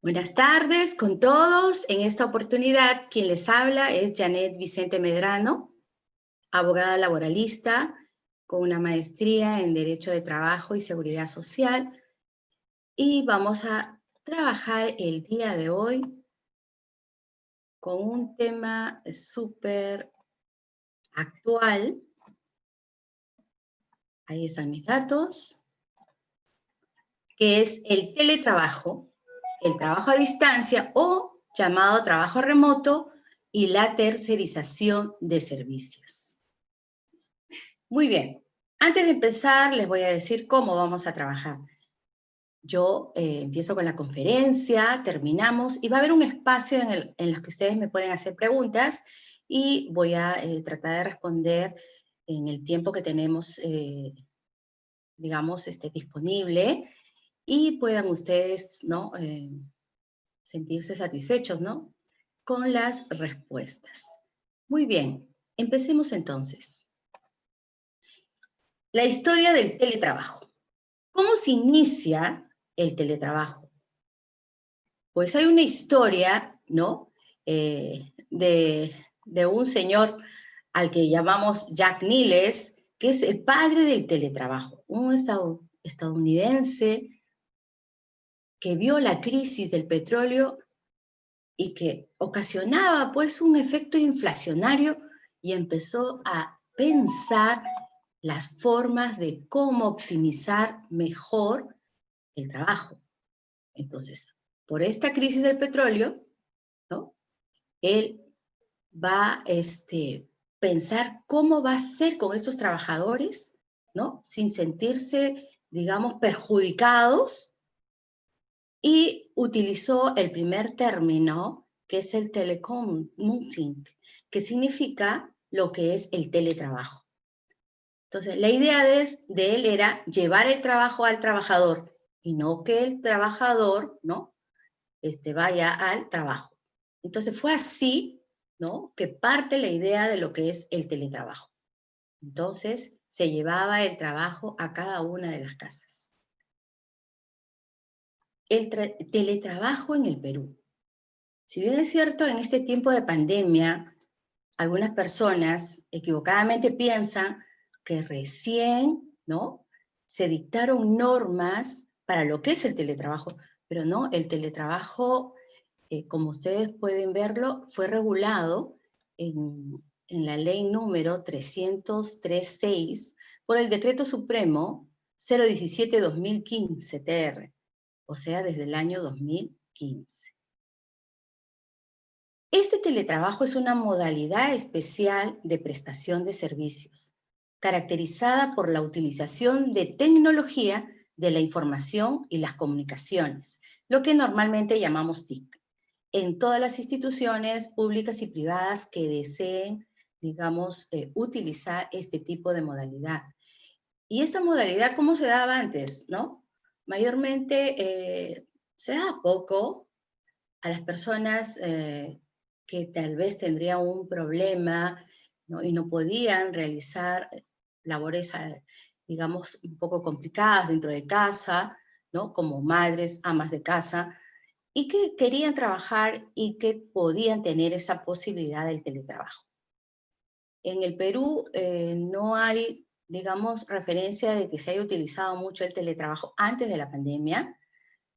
Buenas tardes con todos. En esta oportunidad, quien les habla es Janet Vicente Medrano, abogada laboralista con una maestría en Derecho de Trabajo y Seguridad Social. Y vamos a trabajar el día de hoy con un tema súper actual. Ahí están mis datos, que es el teletrabajo, el trabajo a distancia o llamado trabajo remoto y la tercerización de servicios. Muy bien, antes de empezar les voy a decir cómo vamos a trabajar. Yo empiezo con la conferencia, terminamos y va a haber un espacio en el que ustedes me pueden hacer preguntas y voy a tratar de responder en el tiempo que tenemos, digamos, disponible y puedan ustedes, ¿no? Sentirse satisfechos, ¿no? Con las respuestas. Muy bien, empecemos entonces. La historia del teletrabajo. ¿Cómo se inicia el teletrabajo? Pues hay una historia, ¿no? De un señor al que llamamos Jack Niles, que es el padre del teletrabajo, un estadounidense que vio la crisis del petróleo y que ocasionaba pues un efecto inflacionario y empezó a pensar las formas de cómo optimizar mejor el trabajo. Entonces, por esta crisis del petróleo, ¿no? Él va a pensar cómo va a ser con estos trabajadores, ¿no? Sin sentirse, digamos, perjudicados, y utilizó el primer término, que es el telecommuting, que significa lo que es el teletrabajo. Entonces, la idea de él era llevar el trabajo al trabajador y no que el trabajador, ¿no? Vaya al trabajo. Entonces, fue así, ¿no? Que parte la idea de lo que es el teletrabajo. Entonces, se llevaba el trabajo a cada una de las casas. El teletrabajo en el Perú. Si bien es cierto, en este tiempo de pandemia, algunas personas equivocadamente piensan que recién, ¿no? Se dictaron normas para lo que es el teletrabajo, pero no, el teletrabajo, como ustedes pueden verlo, fue regulado en la ley número 303.6 por el Decreto Supremo 017-2015 TR, o sea, desde el año 2015. Este teletrabajo es una modalidad especial de prestación de servicios, caracterizada por la utilización de tecnología de la información y las comunicaciones, lo que normalmente llamamos TIC, en todas las instituciones públicas y privadas que deseen, digamos, utilizar este tipo de modalidad. Y esa modalidad, ¿cómo se daba antes, no? Mayormente se daba poco a las personas que tal vez tendrían un problema, ¿no? Y no podían realizar labores, digamos, un poco complicadas dentro de casa, ¿no? Como madres, amas de casa, y que querían trabajar y que podían tener esa posibilidad del teletrabajo. En el Perú no hay, digamos, referencia de que se haya utilizado mucho el teletrabajo antes de la pandemia.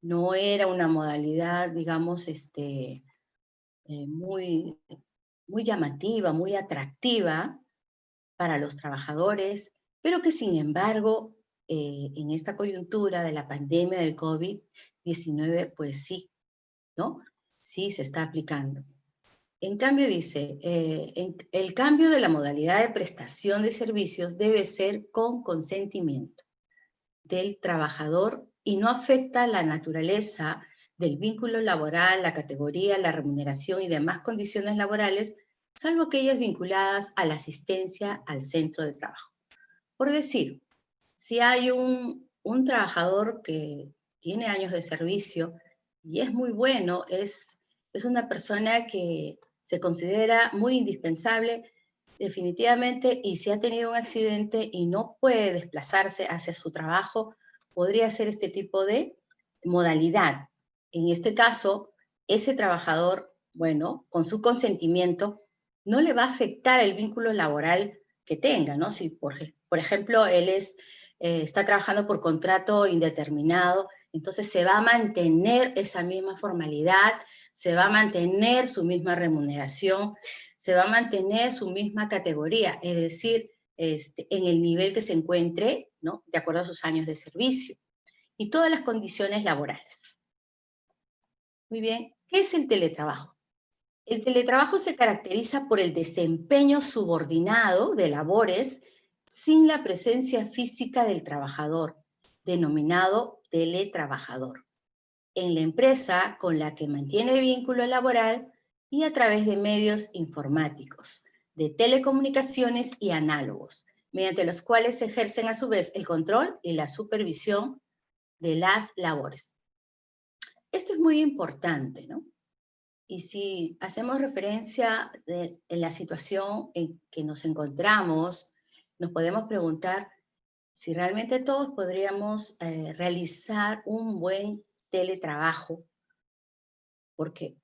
No era una modalidad, digamos, muy, muy llamativa, muy atractiva para los trabajadores, pero que sin embargo, en esta coyuntura de la pandemia del COVID-19, pues sí, ¿no? Sí se está aplicando. En cambio dice, el cambio de la modalidad de prestación de servicios debe ser con consentimiento del trabajador y no afecta la naturaleza del vínculo laboral, la categoría, la remuneración y demás condiciones laborales, salvo aquellas vinculadas a la asistencia al centro de trabajo. Por decir, si hay un trabajador que tiene años de servicio y es muy bueno, es una persona que se considera muy indispensable, definitivamente, y si ha tenido un accidente y no puede desplazarse hacia su trabajo, podría ser este tipo de modalidad, En este caso, ese trabajador, bueno, con su consentimiento, no le va a afectar el vínculo laboral que tenga, ¿no? Si, por ejemplo, él está trabajando por contrato indeterminado, entonces se va a mantener esa misma formalidad, se va a mantener su misma remuneración, se va a mantener su misma categoría, es decir, en el nivel que se encuentre, ¿no? De acuerdo a sus años de servicio y todas las condiciones laborales. Muy bien, ¿qué es el teletrabajo? El teletrabajo se caracteriza por el desempeño subordinado de labores sin la presencia física del trabajador, denominado teletrabajador, en la empresa con la que mantiene vínculo laboral y a través de medios informáticos, de telecomunicaciones y análogos, mediante los cuales ejercen a su vez el control y la supervisión de las labores. Esto es muy importante, ¿no? Y si hacemos referencia en la situación en que nos encontramos, nos podemos preguntar si realmente todos podríamos realizar un buen teletrabajo, porque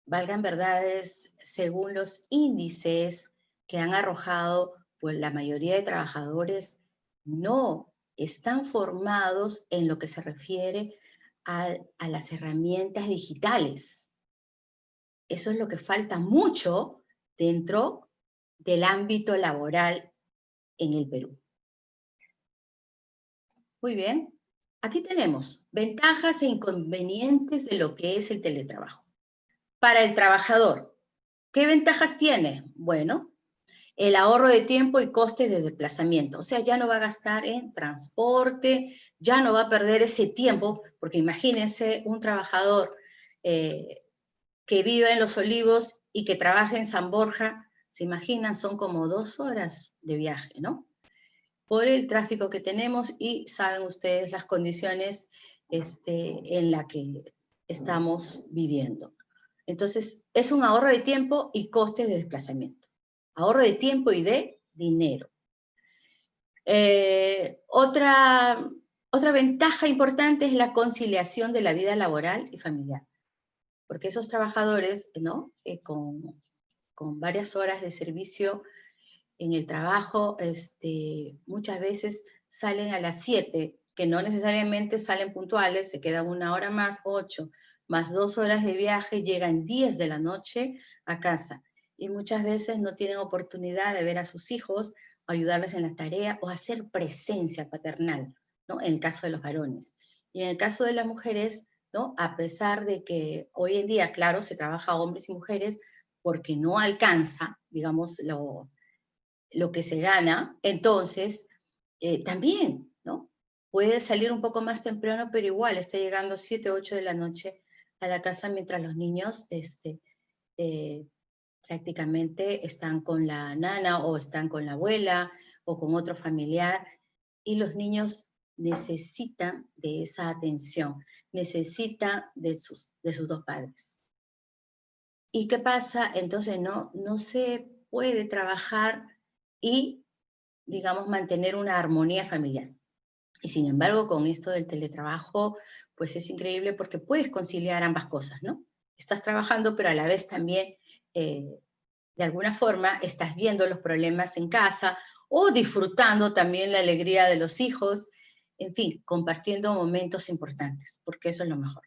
valgan verdades, según los índices que han arrojado, pues la mayoría de trabajadores no están formados en lo que se refiere a las herramientas digitales. Eso es lo que falta mucho dentro del ámbito laboral en el Perú. Muy bien. Aquí tenemos ventajas e inconvenientes de lo que es el teletrabajo. Para el trabajador, ¿qué ventajas tiene? Bueno, el ahorro de tiempo y costes de desplazamiento. O sea, ya no va a gastar en transporte, ya no va a perder ese tiempo, porque imagínense un trabajador que vive en Los Olivos y que trabaja en San Borja, se imaginan, son como 2 horas de viaje, ¿no? Por el tráfico que tenemos y saben ustedes las condiciones en las que estamos viviendo. Entonces, es un ahorro de tiempo y costes de desplazamiento. Ahorro de tiempo y de dinero. Otra ventaja importante es la conciliación de la vida laboral y familiar. Porque esos trabajadores, ¿no? Con varias horas de servicio en el trabajo, muchas veces salen a las 7, que no necesariamente salen puntuales, se quedan 1 hora más, 8, más 2 horas de viaje, llegan 10 de la noche a casa. Y muchas veces no tienen oportunidad de ver a sus hijos, ayudarles en la tarea o hacer presencia paternal, ¿no? En el caso de los varones. Y en el caso de las mujeres, ¿no? A pesar de que hoy en día, claro, se trabaja hombres y mujeres porque no alcanza, digamos, lo que se gana, entonces también, ¿no? Puede salir un poco más temprano, pero igual está llegando 7, 8 de la noche a la casa mientras los niños prácticamente están con la nana o están con la abuela o con otro familiar y los niños necesitan de esa atención, necesitan de sus 2 padres. ¿Y qué pasa? Entonces no se puede trabajar y, digamos, mantener una armonía familiar. Y sin embargo, con esto del teletrabajo, pues es increíble porque puedes conciliar ambas cosas, ¿no? Estás trabajando, pero a la vez también, de alguna forma, estás viendo los problemas en casa o disfrutando también la alegría de los hijos, en fin, compartiendo momentos importantes, porque eso es lo mejor.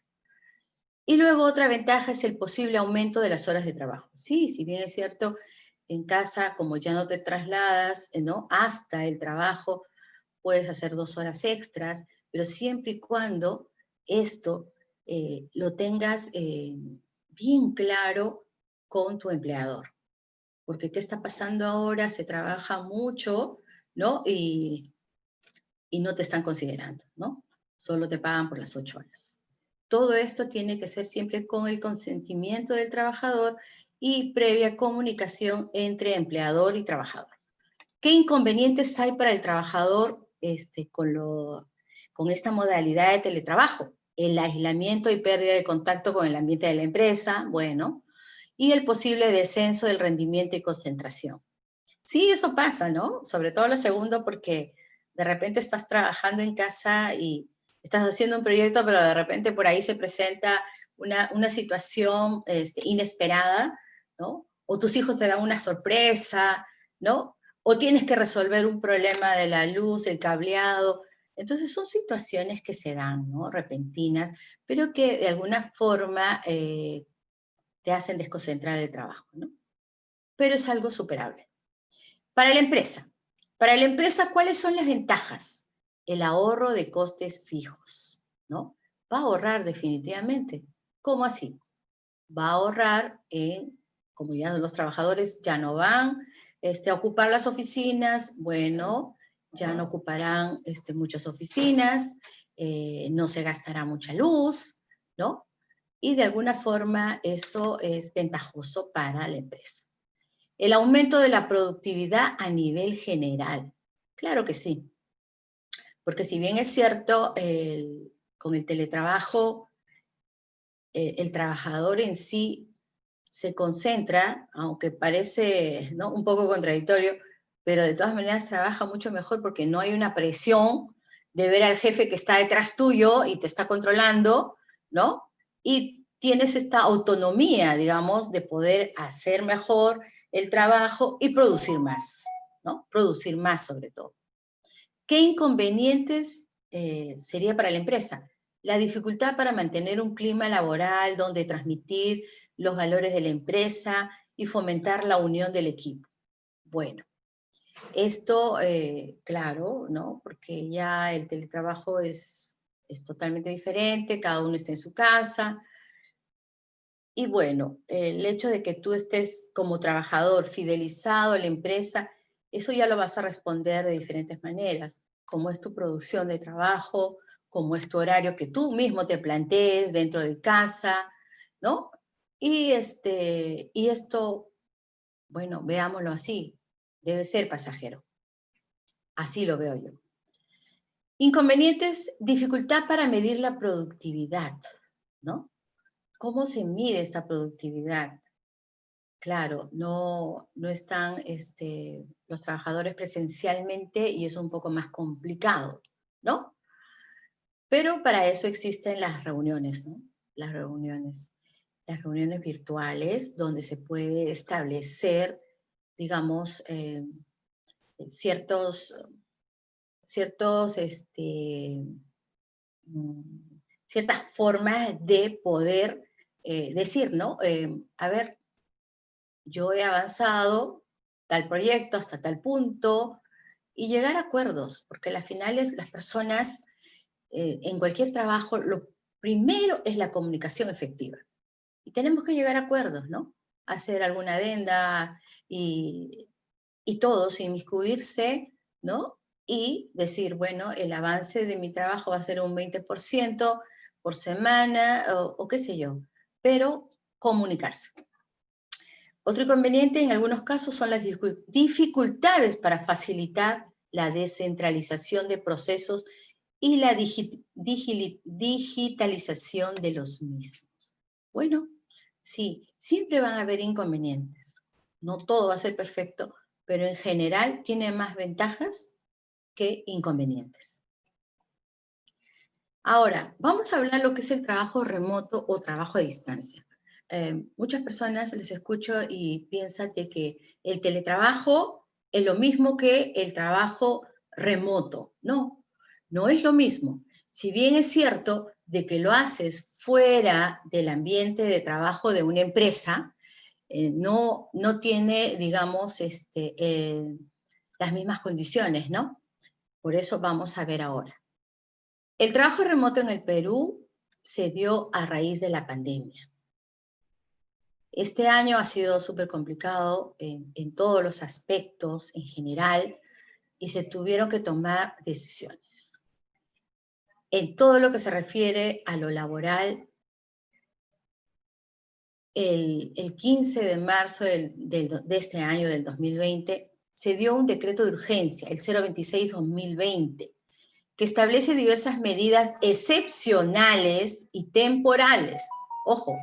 Y luego otra ventaja es el posible aumento de las horas de trabajo. Sí, si bien es cierto, en casa, como ya no te trasladas, ¿no? Hasta el trabajo, puedes hacer 2 horas extras, pero siempre y cuando esto lo tengas bien claro con tu empleador. Porque ¿qué está pasando ahora? Se trabaja mucho, ¿no? Y no te están considerando, ¿no? Solo te pagan por las 8 horas. Todo esto tiene que ser siempre con el consentimiento del trabajador y previa comunicación entre empleador y trabajador. ¿Qué inconvenientes hay para el trabajador con esta modalidad de teletrabajo? El aislamiento y pérdida de contacto con el ambiente de la empresa, bueno, y el posible descenso del rendimiento y concentración. Sí, eso pasa, ¿no? Sobre todo lo segundo porque de repente estás trabajando en casa y Estás haciendo un proyecto, pero de repente por ahí se presenta una situación inesperada, ¿no? O tus hijos te dan una sorpresa, ¿no? O tienes que resolver un problema de la luz, el cableado. Entonces son situaciones que se dan, ¿no? Repentinas, pero que de alguna forma te hacen desconcentrar del trabajo, ¿no? Pero es algo superable. Para la empresa, ¿cuáles son las ventajas? El ahorro de costes fijos, ¿no? Va a ahorrar definitivamente. ¿Cómo así? Va a ahorrar como ya los trabajadores ya no van a ocupar las oficinas, bueno, ya no ocuparán muchas oficinas, no se gastará mucha luz, ¿no? Y de alguna forma eso es ventajoso para la empresa. El aumento de la productividad a nivel general. Claro que sí, porque si bien es cierto, con el teletrabajo, el trabajador en sí se concentra, aunque parece, ¿no?, un poco contradictorio, pero de todas maneras trabaja mucho mejor porque no hay una presión de ver al jefe que está detrás tuyo y te está controlando, ¿no? Y tienes esta autonomía, digamos, de poder hacer mejor el trabajo y producir más, ¿no? Producir más sobre todo. ¿Qué inconvenientes sería para la empresa? La dificultad para mantener un clima laboral donde transmitir los valores de la empresa y fomentar la unión del equipo. Bueno, esto, claro, ¿no? Porque ya el teletrabajo es totalmente diferente, cada uno está en su casa. Y bueno, el hecho de que tú estés como trabajador fidelizado a la empresa, eso ya lo vas a responder de diferentes maneras, cómo es tu producción de trabajo, cómo es tu horario que tú mismo te plantees dentro de casa, ¿no? Y esto, bueno, veámoslo así, debe ser pasajero. Así lo veo yo. Inconvenientes, dificultad para medir la productividad, ¿no? ¿Cómo se mide esta productividad? Claro, no están los trabajadores presencialmente y es un poco más complicado, ¿no? Pero para eso existen las reuniones, ¿no? Las reuniones virtuales donde se puede establecer, digamos, ciertos, ciertas formas de poder decir, ¿no? A ver, yo he avanzado tal proyecto hasta tal punto y llegar a acuerdos, porque al final las personas en cualquier trabajo, lo primero es la comunicación efectiva. Y tenemos que llegar a acuerdos, ¿no? Hacer alguna adenda y todos inmiscuirse, ¿no? Y decir, bueno, el avance de mi trabajo va a ser un 20% por semana o qué sé yo, pero comunicarse. Otro inconveniente en algunos casos son las dificultades para facilitar la descentralización de procesos y la digitalización de los mismos. Bueno, sí, siempre van a haber inconvenientes. No todo va a ser perfecto, pero en general tiene más ventajas que inconvenientes. Ahora, vamos a hablar lo que es el trabajo remoto o trabajo a distancia. Muchas personas les escucho y piensan de que el teletrabajo es lo mismo que el trabajo remoto. No, no es lo mismo. Si bien es cierto de que lo haces fuera del ambiente de trabajo de una empresa, no tiene, digamos, las mismas condiciones, ¿no? Por eso vamos a ver ahora. El trabajo remoto en el Perú se dio a raíz de la pandemia. Este año ha sido súper complicado en todos los aspectos en general y se tuvieron que tomar decisiones. En todo lo que se refiere a lo laboral, el 15 de marzo de este año, del 2020, se dio un decreto de urgencia, el 026-2020, que establece diversas medidas excepcionales y temporales. Ojo,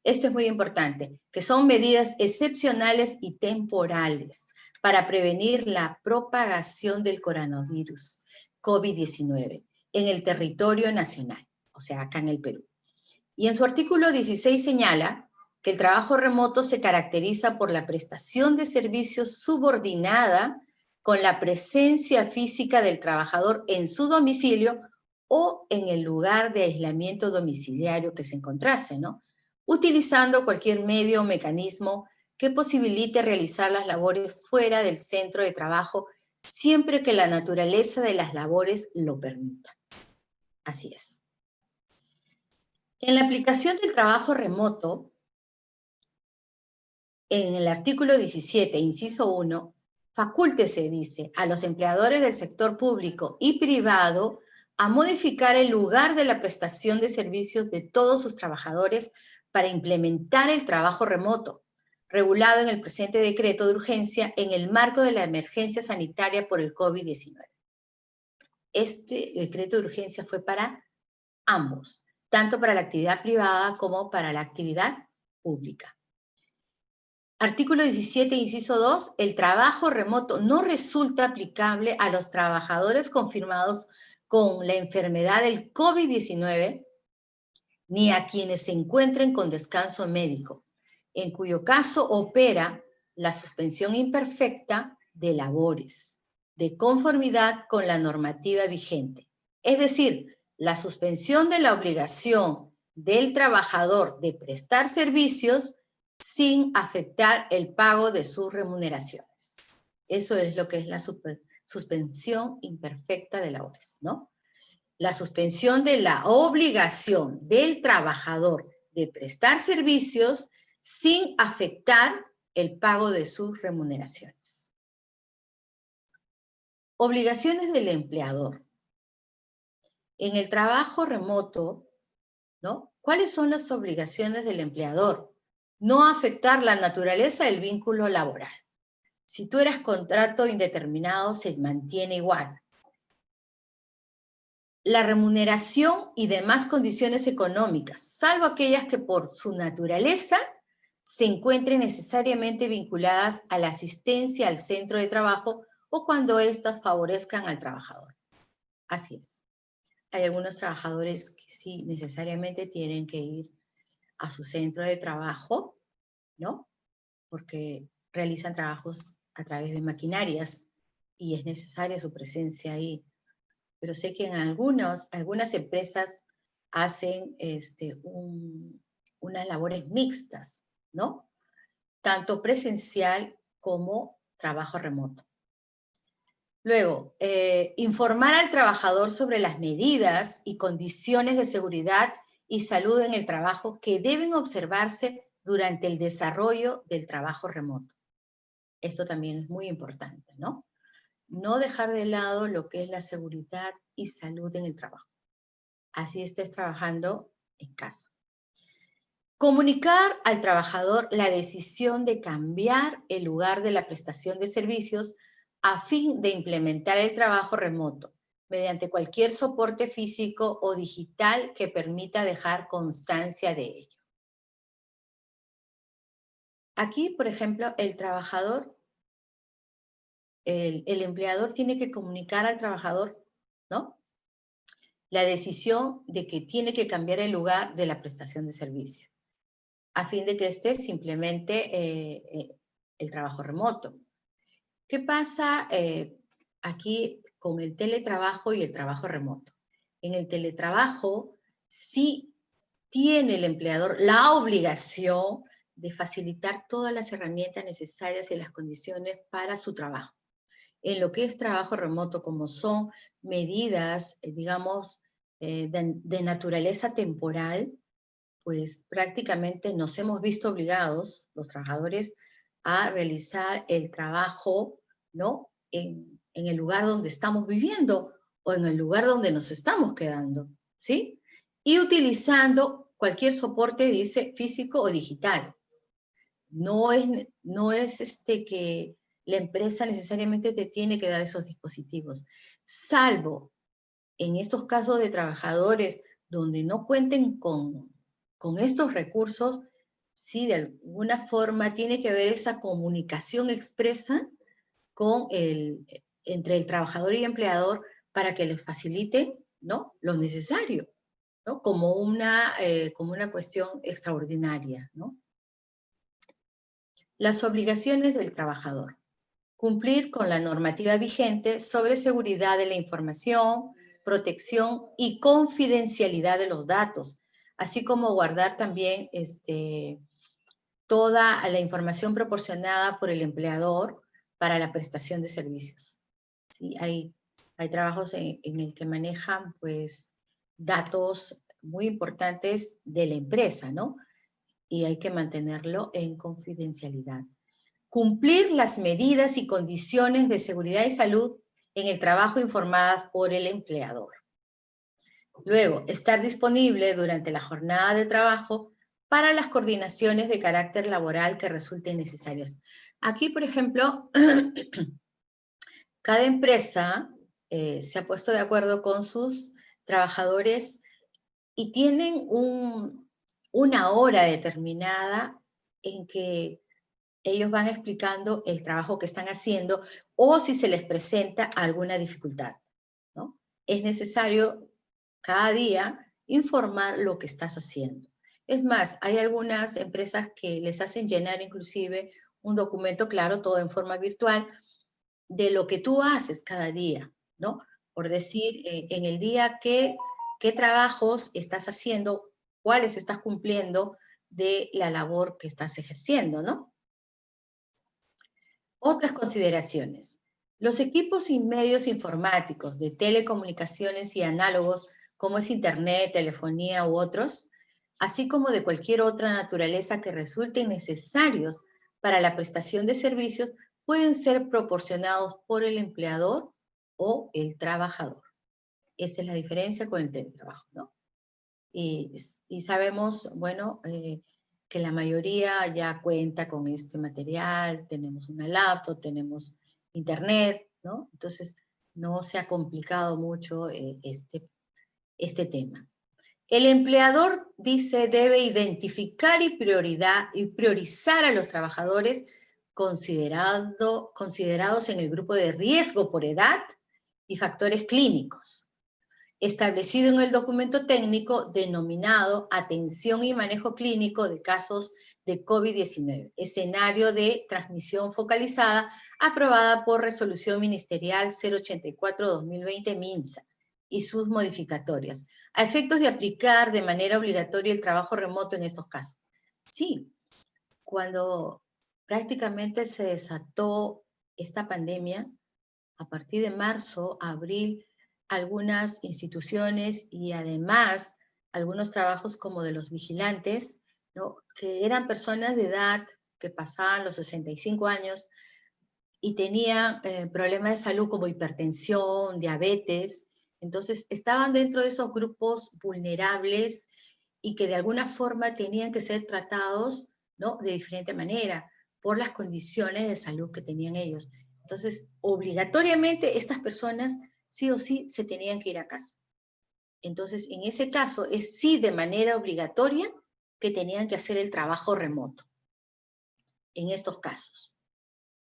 esto es muy importante, que son medidas excepcionales y temporales para prevenir la propagación del coronavirus COVID-19 en el territorio nacional, o sea, acá en el Perú. Y en su artículo 16 señala que el trabajo remoto se caracteriza por la prestación de servicios subordinada con la presencia física del trabajador en su domicilio o en el lugar de aislamiento domiciliario que se encontrase, ¿no? Utilizando cualquier medio o mecanismo que posibilite realizar las labores fuera del centro de trabajo, siempre que la naturaleza de las labores lo permita. Así es. En la aplicación del trabajo remoto, en el artículo 17, inciso 1, facúltese, dice, a los empleadores del sector público y privado a modificar el lugar de la prestación de servicios de todos sus trabajadores para implementar el trabajo remoto, regulado en el presente decreto de urgencia en el marco de la emergencia sanitaria por el COVID-19. Este decreto de urgencia fue para ambos, tanto para la actividad privada como para la actividad pública. Artículo 17, inciso 2, el trabajo remoto no resulta aplicable a los trabajadores confirmados con la enfermedad del COVID-19 ni a quienes se encuentren con descanso médico, en cuyo caso opera la suspensión imperfecta de labores, de conformidad con la normativa vigente. Es decir, la suspensión de la obligación del trabajador de prestar servicios sin afectar el pago de sus remuneraciones. Eso es lo que es la suspensión imperfecta de labores, ¿no? La suspensión de la obligación del trabajador de prestar servicios sin afectar el pago de sus remuneraciones. Obligaciones del empleador. En el trabajo remoto, ¿no? ¿Cuáles son las obligaciones del empleador? No afectar la naturaleza del vínculo laboral. Si tú eras contrato indeterminado, se mantiene igual. La remuneración y demás condiciones económicas, salvo aquellas que por su naturaleza se encuentren necesariamente vinculadas a la asistencia al centro de trabajo o cuando éstas favorezcan al trabajador. Así es. Hay algunos trabajadores que sí necesariamente tienen que ir a su centro de trabajo, ¿no? Porque realizan trabajos a través de maquinarias y es necesaria su presencia ahí. Pero sé que en algunas empresas hacen unas labores mixtas, ¿no? Tanto presencial como trabajo remoto. Luego, informar al trabajador sobre las medidas y condiciones de seguridad y salud en el trabajo que deben observarse durante el desarrollo del trabajo remoto. Esto también es muy importante, ¿no? No dejar de lado lo que es la seguridad y salud en el trabajo. Así estés trabajando en casa. Comunicar al trabajador la decisión de cambiar el lugar de la prestación de servicios a fin de implementar el trabajo remoto mediante cualquier soporte físico o digital que permita dejar constancia de ello. Aquí, por ejemplo, el trabajador, el empleador tiene que comunicar al trabajador, ¿no? La decisión de que tiene que cambiar el lugar de la prestación de servicio, a fin de que esté simplemente el trabajo remoto. ¿Qué pasa aquí con el teletrabajo y el trabajo remoto? En el teletrabajo sí tiene el empleador la obligación de facilitar todas las herramientas necesarias y las condiciones para su trabajo. En lo que es trabajo remoto, como son medidas, digamos, de naturaleza temporal, pues prácticamente nos hemos visto obligados, los trabajadores, a realizar el trabajo, ¿no? En el lugar donde estamos viviendo o en el lugar donde nos estamos quedando, ¿sí? Y utilizando cualquier soporte, dice, físico o digital. No es que la empresa necesariamente te tiene que dar esos dispositivos, salvo en estos casos de trabajadores donde no cuenten con estos recursos, sí, de alguna forma tiene que haber esa comunicación expresa entre el trabajador y empleador para que les facilite, ¿no? Lo necesario, ¿no? Como una cuestión extraordinaria, ¿no? Las obligaciones del trabajador. Cumplir con la normativa vigente sobre seguridad de la información, protección y confidencialidad de los datos, así como guardar también toda la información proporcionada por el empleador para la prestación de servicios. ¿Sí? Hay trabajos en el que manejan pues, datos muy importantes de la empresa, ¿no? Y hay que mantenerlo en confidencialidad. Cumplir las medidas y condiciones de seguridad y salud en el trabajo informadas por el empleador. Luego, estar disponible durante la jornada de trabajo para las coordinaciones de carácter laboral que resulten necesarias. Aquí, por ejemplo, cada empresa se ha puesto de acuerdo con sus trabajadores y tienen una hora determinada en que ellos van explicando el trabajo que están haciendo o si se les presenta alguna dificultad, ¿no? Es necesario cada día informar lo que estás haciendo. Es más, hay algunas empresas que les hacen llenar inclusive un documento, claro, todo en forma virtual, de lo que tú haces cada día, ¿no? Por decir, en el día qué trabajos estás haciendo, cuáles estás cumpliendo de la labor que estás ejerciendo, ¿no? Otras consideraciones. Los equipos y medios informáticos de telecomunicaciones y análogos, como es Internet, telefonía u otros, así como de cualquier otra naturaleza que resulten necesarios para la prestación de servicios, pueden ser proporcionados por el empleador o el trabajador. Esa es la diferencia con el teletrabajo, ¿no? Y sabemos, bueno, que la mayoría ya cuenta con este material, tenemos una laptop, tenemos internet, ¿no? Entonces, no se ha complicado mucho este tema. El empleador, dice, debe identificar y priorizar a los trabajadores considerados en el grupo de riesgo por edad y factores clínicos, establecido en el documento técnico denominado Atención y Manejo Clínico de Casos de COVID-19, escenario de transmisión focalizada, aprobada por Resolución Ministerial 084-2020 MINSA y sus modificatorias, a efectos de aplicar de manera obligatoria el trabajo remoto en estos casos. Sí, cuando prácticamente se desató esta pandemia, a partir de marzo, abril, algunas instituciones y además algunos trabajos como de los vigilantes, ¿no? Que eran personas de edad que pasaban los 65 años y tenían problemas de salud como hipertensión, diabetes. Entonces estaban dentro de esos grupos vulnerables y que de alguna forma tenían que ser tratados, ¿no? De diferente manera por las condiciones de salud que tenían ellos. Entonces, obligatoriamente estas personas sí o sí se tenían que ir a casa. Entonces, en ese caso, es sí de manera obligatoria que tenían que hacer el trabajo remoto, en estos casos.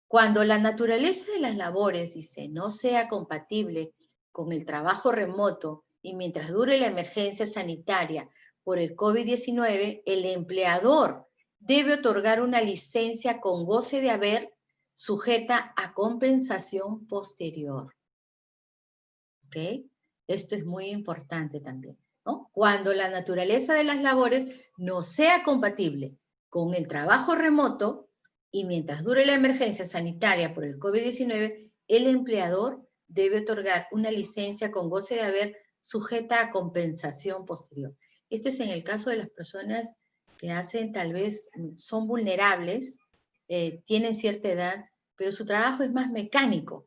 Cuando la naturaleza de las labores, dice, no sea compatible con el trabajo remoto y mientras dure la emergencia sanitaria por el COVID-19, el empleador debe otorgar una licencia con goce de haber sujeta a compensación posterior. ¿Ok? Esto es muy importante también, ¿no? Cuando la naturaleza de las labores no sea compatible con el trabajo remoto y mientras dure la emergencia sanitaria por el COVID-19, el empleador debe otorgar una licencia con goce de haber sujeta a compensación posterior. Este es en el caso de las personas que hacen, tal vez, son vulnerables, tienen cierta edad, pero su trabajo es más mecánico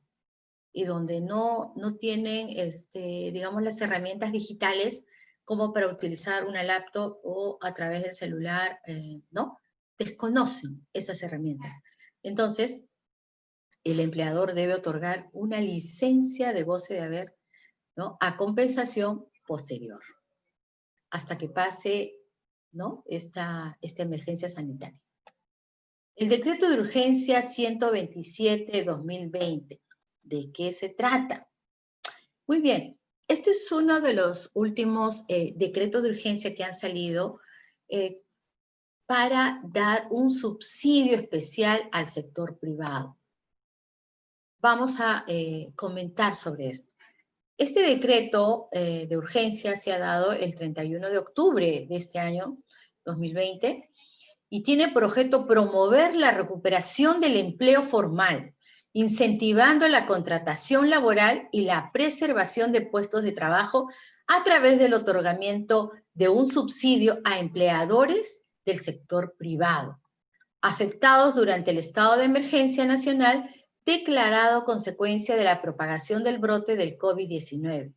y donde no tienen, digamos, las herramientas digitales como para utilizar una laptop o a través del celular, ¿no? Desconocen esas herramientas. Entonces, el empleador debe otorgar una licencia de goce de haber, ¿no? A compensación posterior, hasta que pase, ¿no? esta emergencia sanitaria. El decreto de urgencia 127-2020, ¿de qué se trata? Muy bien, Este es uno de los últimos decretos de urgencia que han salido para dar un subsidio especial al sector privado. Vamos a comentar sobre esto. Este decreto de urgencia se ha dado el 31 de octubre de este año, 2020, y tiene por objeto promover la recuperación del empleo formal, incentivando la contratación laboral y la preservación de puestos de trabajo a través del otorgamiento de un subsidio a empleadores del sector privado, afectados durante el estado de emergencia nacional declarado consecuencia de la propagación del brote del COVID-19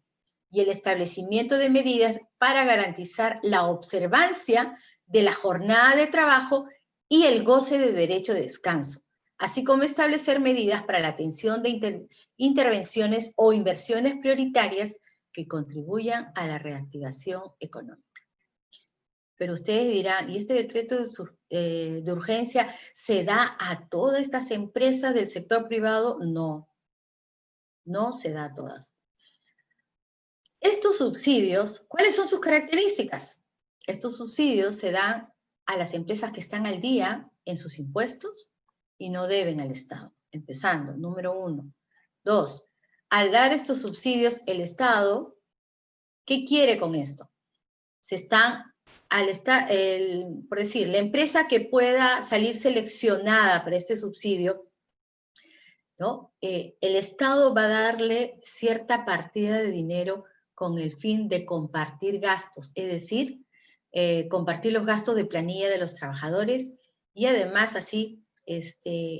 y el establecimiento de medidas para garantizar la observancia de la jornada de trabajo y el goce de derecho de descanso, así como establecer medidas para la atención de intervenciones o inversiones prioritarias que contribuyan a la reactivación económica. Pero ustedes dirán, ¿y este decreto de urgencia se da a todas estas empresas del sector privado? No, no se da a todas. Estos subsidios, ¿cuáles son sus características? Estos subsidios se dan a las empresas que están al día en sus impuestos y no deben al Estado, empezando, número 1. 2, al dar estos subsidios, el Estado, ¿qué quiere con esto? Por decir, la empresa que pueda salir seleccionada para este subsidio, ¿no? El Estado va a darle cierta partida de dinero con el fin de compartir gastos, es decir, compartir los gastos de planilla de los trabajadores y además así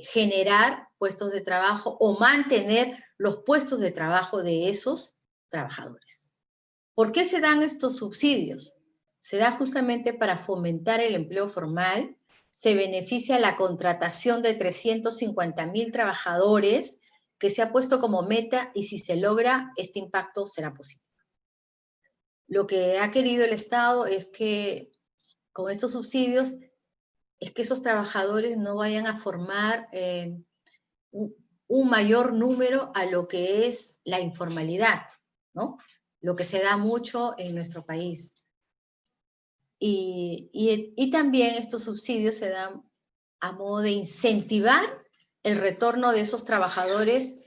generar puestos de trabajo o mantener los puestos de trabajo de esos trabajadores. ¿Por qué se dan estos subsidios? Se da justamente para fomentar el empleo formal, se beneficia la contratación de 350,000 trabajadores que se ha puesto como meta y si se logra, este impacto será positivo. Lo que ha querido el Estado es que con estos subsidios, es que esos trabajadores no vayan a formar un mayor número a lo que es la informalidad, ¿no? Lo que se da mucho en nuestro país. Y también estos subsidios se dan a modo de incentivar el retorno de esos trabajadores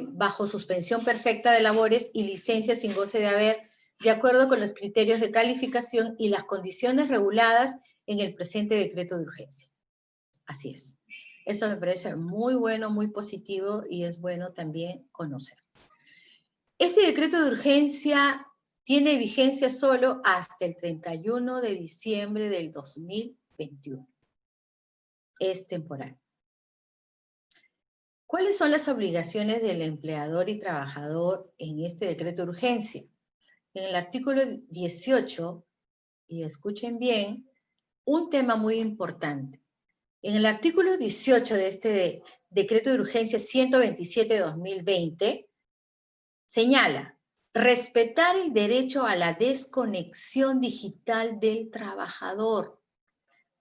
bajo suspensión perfecta de labores y licencia sin goce de haber, de acuerdo con los criterios de calificación y las condiciones reguladas en el presente decreto de urgencia. Así es. Eso me parece muy bueno, muy positivo y es bueno también conocer. Este decreto de urgencia tiene vigencia solo hasta el 31 de diciembre del 2021. Es temporal. ¿Cuáles son las obligaciones del empleador y trabajador en este decreto de urgencia? En el artículo 18, y escuchen bien, un tema muy importante. En el artículo 18 de este decreto de urgencia 127/2020, señala, respetar el derecho a la desconexión digital del trabajador,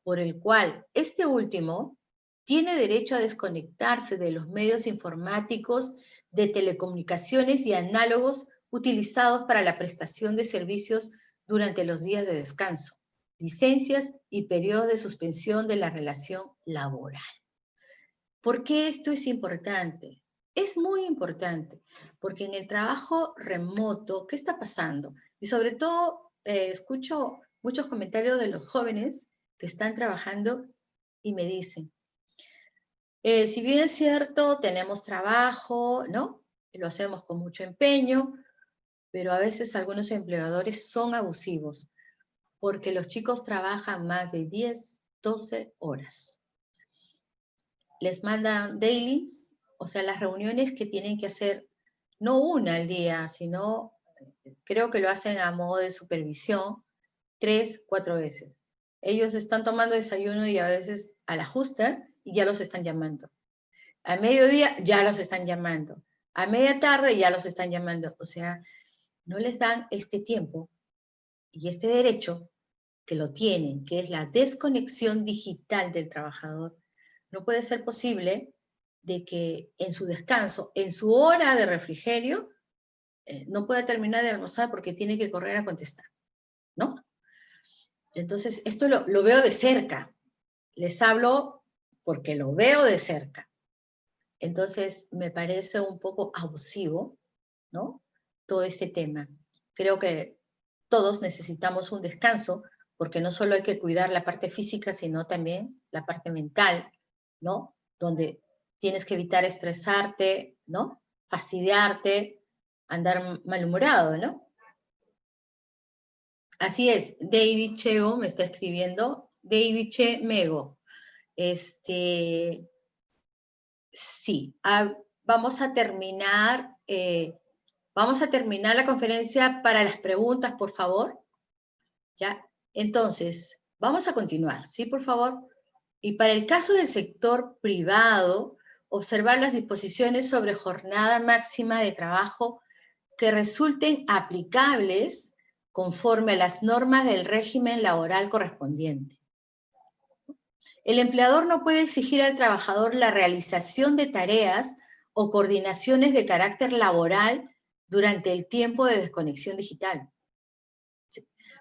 por el cual este último tiene derecho a desconectarse de los medios informáticos, de telecomunicaciones y análogos utilizados para la prestación de servicios durante los días de descanso, licencias y periodos de suspensión de la relación laboral. ¿Por qué esto es importante? Es muy importante, porque en el trabajo remoto, ¿qué está pasando? Y sobre todo, escucho muchos comentarios de los jóvenes que están trabajando y me dicen, si bien es cierto, tenemos trabajo, ¿no? Lo hacemos con mucho empeño, pero a veces algunos empleadores son abusivos, porque los chicos trabajan más de 10, 12 horas. Les mandan dailies, o sea, las reuniones que tienen que hacer, no una al día, sino creo que lo hacen a modo de supervisión, 3, 4 veces. Ellos están tomando desayuno y a veces a la justa y ya los están llamando. A mediodía ya los están llamando. A media tarde ya los están llamando. O sea, no les dan este tiempo y este derecho que lo tienen, que es la desconexión digital del trabajador. No puede ser posible de que en su descanso, en su hora de refrigerio, no puede terminar de almorzar porque tiene que correr a contestar, ¿no? Entonces, esto lo veo de cerca. Les hablo porque lo veo de cerca. Entonces, me parece un poco abusivo, ¿no? Todo ese tema. Creo que todos necesitamos un descanso, porque no solo hay que cuidar la parte física, sino también la parte mental, ¿no? Donde tienes que evitar estresarte, ¿no? Fastidiarte, andar malhumorado, ¿no? Así es, David Chego me está escribiendo, David Che Mego. Sí, vamos a terminar la conferencia para las preguntas, por favor. ¿Ya? Entonces, vamos a continuar, ¿sí? Por favor. Y para el caso del sector privado, observar las disposiciones sobre jornada máxima de trabajo que resulten aplicables conforme a las normas del régimen laboral correspondiente. El empleador no puede exigir al trabajador la realización de tareas o coordinaciones de carácter laboral durante el tiempo de desconexión digital.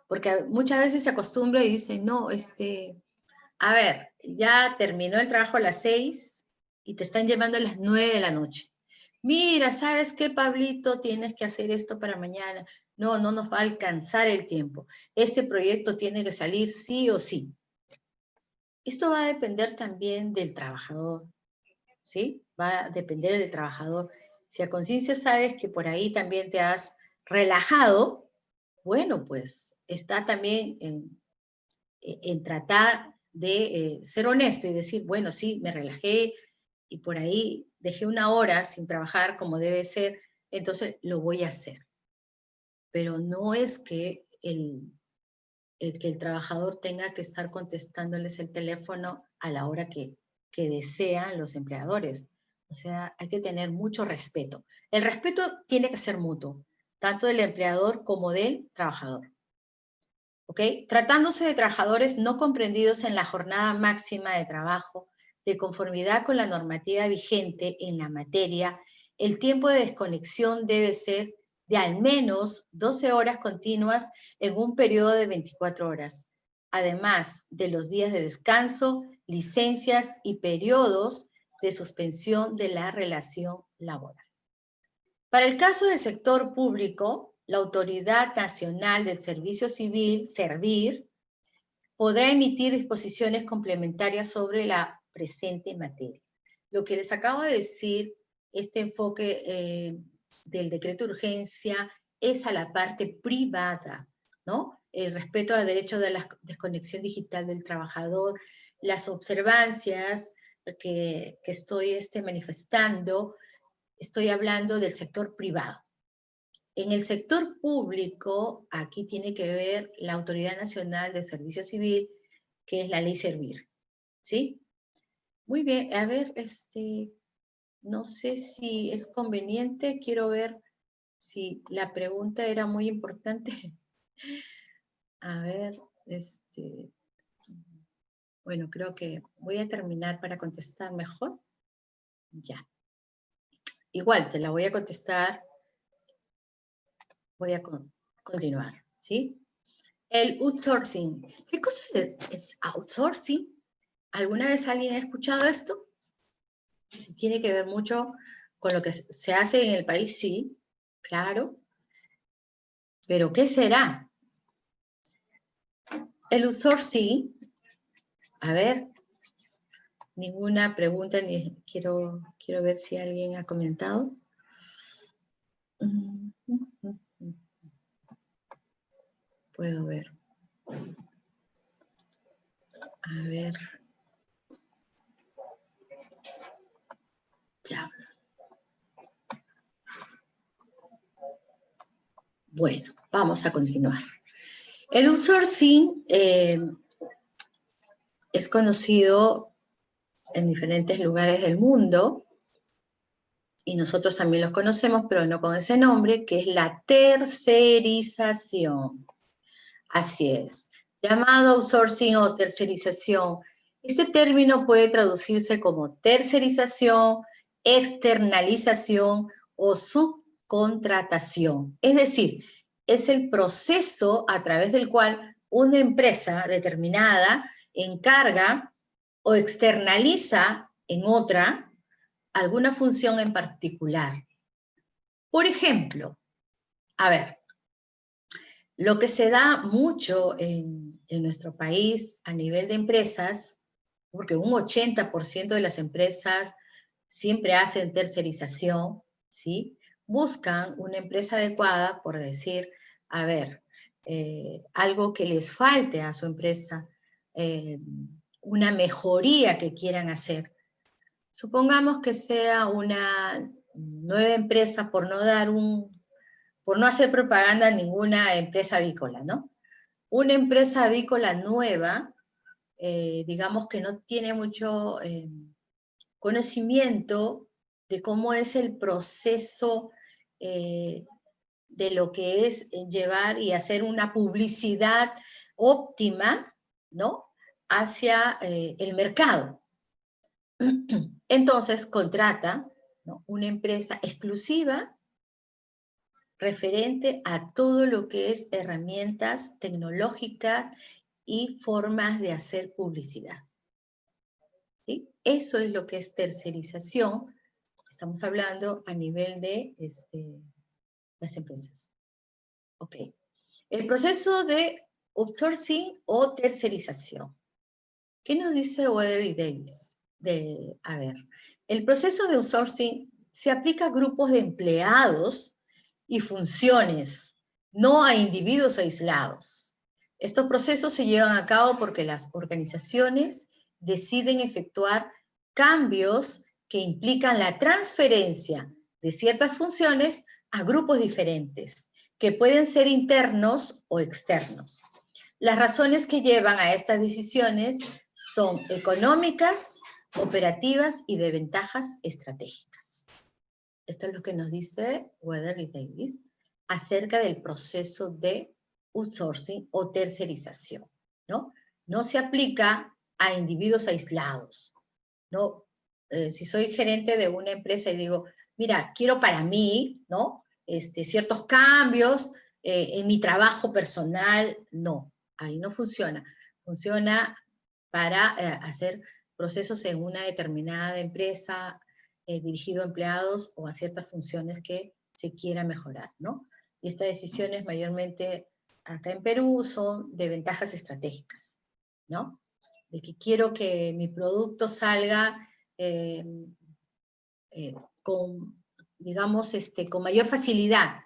Porque muchas veces se acostumbra y dice, no, a ver, ya terminó el trabajo a las 6 y te están llevando a las 9 de la noche. Mira, ¿sabes qué, Pablito? Tienes que hacer esto para mañana. No, no nos va a alcanzar el tiempo. Este proyecto tiene que salir sí o sí. Esto va a depender también del trabajador, ¿sí? Va a depender del trabajador. Si a conciencia sabes que por ahí también te has relajado, bueno, pues está también en tratar de ser honesto y decir, bueno, sí, me relajé y por ahí dejé una hora sin trabajar como debe ser, entonces lo voy a hacer. Pero no es que el trabajador tenga que estar contestándoles el teléfono a la hora que desean los empleadores. O sea, hay que tener mucho respeto. El respeto tiene que ser mutuo, tanto del empleador como del trabajador. ¿Ok? Tratándose de trabajadores no comprendidos en la jornada máxima de trabajo, de conformidad con la normativa vigente en la materia, el tiempo de desconexión debe ser de al menos 12 horas continuas en un periodo de 24 horas, además de los días de descanso, licencias y periodos de suspensión de la relación laboral. Para el caso del sector público, la Autoridad Nacional del Servicio Civil, SERVIR, podrá emitir disposiciones complementarias sobre la presente materia. Lo que les acabo de decir, este enfoque del decreto de urgencia es a la parte privada, ¿no? El respeto al derecho de la desconexión digital del trabajador, las observancias que estoy manifestando, estoy hablando del sector privado. En el sector público, aquí tiene que ver la Autoridad Nacional de Servicio Civil, que es la ley Servir, ¿sí? Muy bien, a ver, no sé si es conveniente, quiero ver si la pregunta era muy importante. A ver, bueno, creo que voy a terminar para contestar mejor. Ya. Igual, te la voy a contestar. Voy a continuar, ¿sí? El outsourcing. ¿Qué cosa es outsourcing? ¿Alguna vez alguien ha escuchado esto? Si tiene que ver mucho con lo que se hace en el país, sí, claro. Pero ¿qué será? El outsourcing, a ver, ninguna pregunta, ni quiero ver si alguien ha comentado. Puedo ver. A ver. Ya. Bueno, vamos a continuar. El outsourcing es conocido en diferentes lugares del mundo, y nosotros también los conocemos, pero no con ese nombre, que es la tercerización. Así es. Llamado outsourcing o tercerización. Este término puede traducirse como tercerización, externalización o subcontratación. subcontratación. Es decir, es el proceso a través del cual una empresa determinada encarga o externaliza en otra alguna función en particular. Por ejemplo, a ver, lo que se da mucho en nuestro país a nivel de empresas, porque un 80% de las empresas siempre hacen tercerización, ¿sí? Buscan una empresa adecuada, por decir, a ver, algo que les falte a su empresa, una mejoría que quieran hacer. Supongamos que sea una nueva empresa, por no hacer propaganda a ninguna empresa avícola, ¿no? Una empresa avícola nueva, digamos que no tiene mucho conocimiento de cómo es el proceso de lo que es llevar y hacer una publicidad óptima, ¿no? Hacia el mercado. Entonces contrata, ¿no?, una empresa exclusiva referente a todo lo que es herramientas tecnológicas y formas de hacer publicidad. ¿Sí? Eso es lo que es tercerización. Estamos hablando a nivel de las empresas. Ok. El proceso de outsourcing o tercerización. ¿Qué nos dice Weather y Davis? A ver, el proceso de outsourcing se aplica a grupos de empleados y funciones, no a individuos aislados. Estos procesos se llevan a cabo porque las organizaciones deciden efectuar cambios que implican la transferencia de ciertas funciones a grupos diferentes, que pueden ser internos o externos. Las razones que llevan a estas decisiones son económicas, operativas y de ventajas estratégicas. Esto es lo que nos dice Weather y Davis acerca del proceso de outsourcing o tercerización, ¿no? No se aplica a individuos aislados, ¿no? Si soy gerente de una empresa y digo, mira, quiero para mí, ¿no?, ciertos cambios en mi trabajo personal, no, ahí no funciona. Funciona para hacer procesos en una determinada empresa dirigido a empleados o a ciertas funciones que se quiera mejorar, ¿no? Y estas decisiones mayormente acá en Perú son de ventajas estratégicas, ¿no? De que quiero que mi producto salga con, digamos, con mayor facilidad.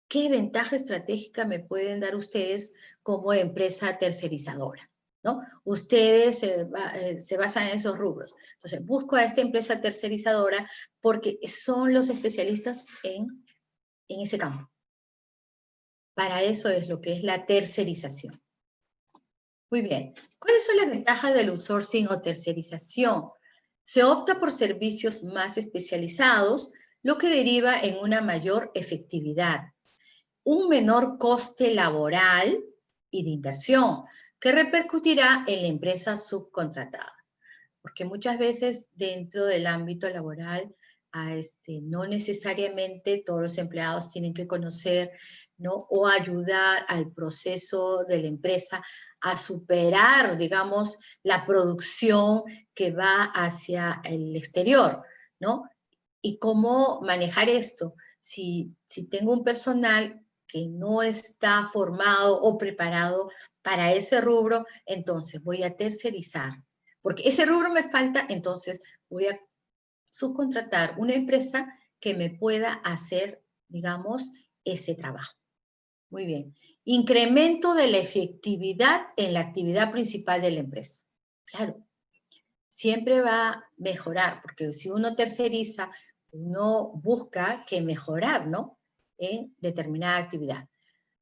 ¿Qué ventaja estratégica me pueden dar ustedes como empresa tercerizadora? ¿No? Ustedes se basan en esos rubros. Entonces, busco a esta empresa tercerizadora porque son los especialistas en ese campo. Para eso es lo que es la tercerización. Muy bien. ¿Cuáles son las ventajas del outsourcing o tercerización? Se opta por servicios más especializados, lo que deriva en una mayor efectividad, un menor coste laboral y de inversión, que repercutirá en la empresa subcontratada. Porque muchas veces dentro del ámbito laboral, no necesariamente todos los empleados tienen que conocer, ¿no?, o ayudar al proceso de la empresa a superar, digamos, la producción que va hacia el exterior, ¿no? ¿Y cómo manejar esto? Si tengo un personal que no está formado o preparado para ese rubro, entonces voy a tercerizar. Porque ese rubro me falta, entonces voy a subcontratar una empresa que me pueda hacer, digamos, ese trabajo. Muy bien. Incremento de la efectividad en la actividad principal de la empresa. Claro, siempre va a mejorar, porque si uno terceriza, uno busca que mejorar, ¿no?, en determinada actividad.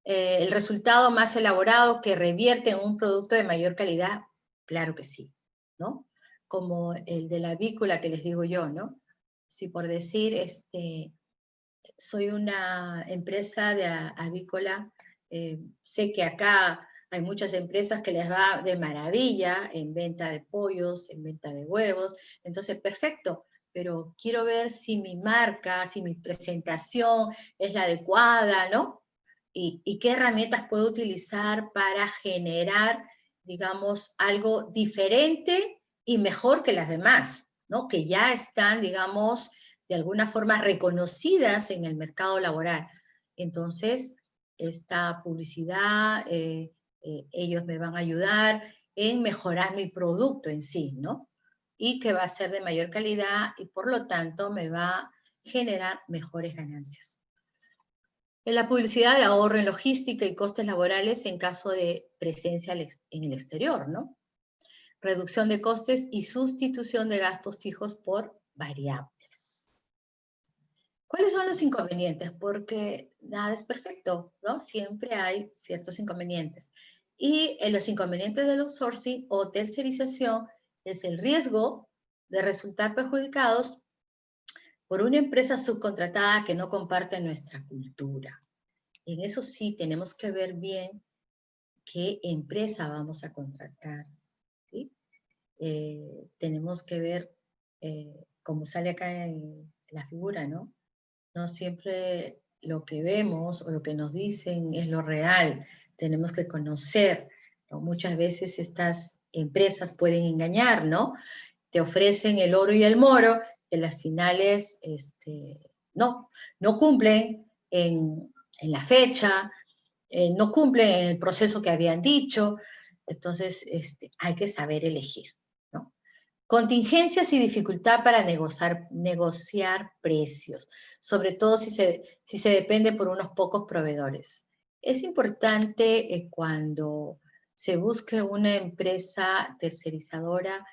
El resultado más elaborado que revierte en un producto de mayor calidad, claro que sí, ¿no? Como el de la avícola que les digo yo, ¿no? Si por decir, soy una empresa de avícola, sé que acá hay muchas empresas que les va de maravilla en venta de pollos, en venta de huevos, entonces perfecto, pero quiero ver si mi marca, si mi presentación es la adecuada, ¿no? Y qué herramientas puedo utilizar para generar, digamos, algo diferente y mejor que las demás, ¿no? Que ya están, digamos, de alguna forma reconocidas en el mercado laboral. Entonces, esta publicidad, ellos me van a ayudar en mejorar mi producto en sí, ¿no? Y que va a ser de mayor calidad y por lo tanto me va a generar mejores ganancias. En la publicidad de ahorro en logística y costes laborales en caso de presencia en el exterior, ¿no? Reducción de costes y sustitución de gastos fijos por variables. ¿Cuáles son los inconvenientes? Porque nada es perfecto, ¿no? Siempre hay ciertos inconvenientes. Y los inconvenientes del outsourcing o tercerización es el riesgo de resultar perjudicados por una empresa subcontratada que no comparte nuestra cultura. En eso sí tenemos que ver bien qué empresa vamos a contratar, ¿sí? Tenemos que ver, como sale acá en la figura, ¿no? No siempre lo que vemos o lo que nos dicen es lo real. Tenemos que conocer, ¿no? Muchas veces estas empresas pueden engañar, ¿no? Te ofrecen el oro y el moro, que las finales no cumplen en la fecha, no cumplen en el proceso que habían dicho. Entonces hay que saber elegir, ¿no? Contingencias y dificultad para negociar precios, sobre todo si se depende por unos pocos proveedores. Es importante cuando se busque una empresa tercerizadora,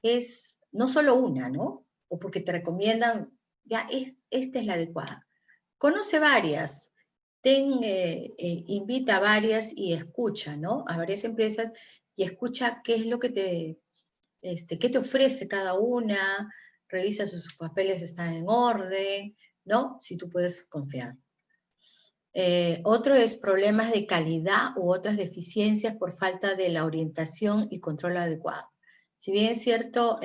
es no solo una, ¿no? O porque te recomiendan, ya, esta es la adecuada. Conoce varias, invita a varias y escucha, ¿no? A varias empresas y escucha qué es lo que qué te ofrece cada una, revisa si sus papeles están en orden, ¿no? Si tú puedes confiar. Otro es problemas de calidad u otras deficiencias por falta de la orientación y control adecuado. Si bien es cierto,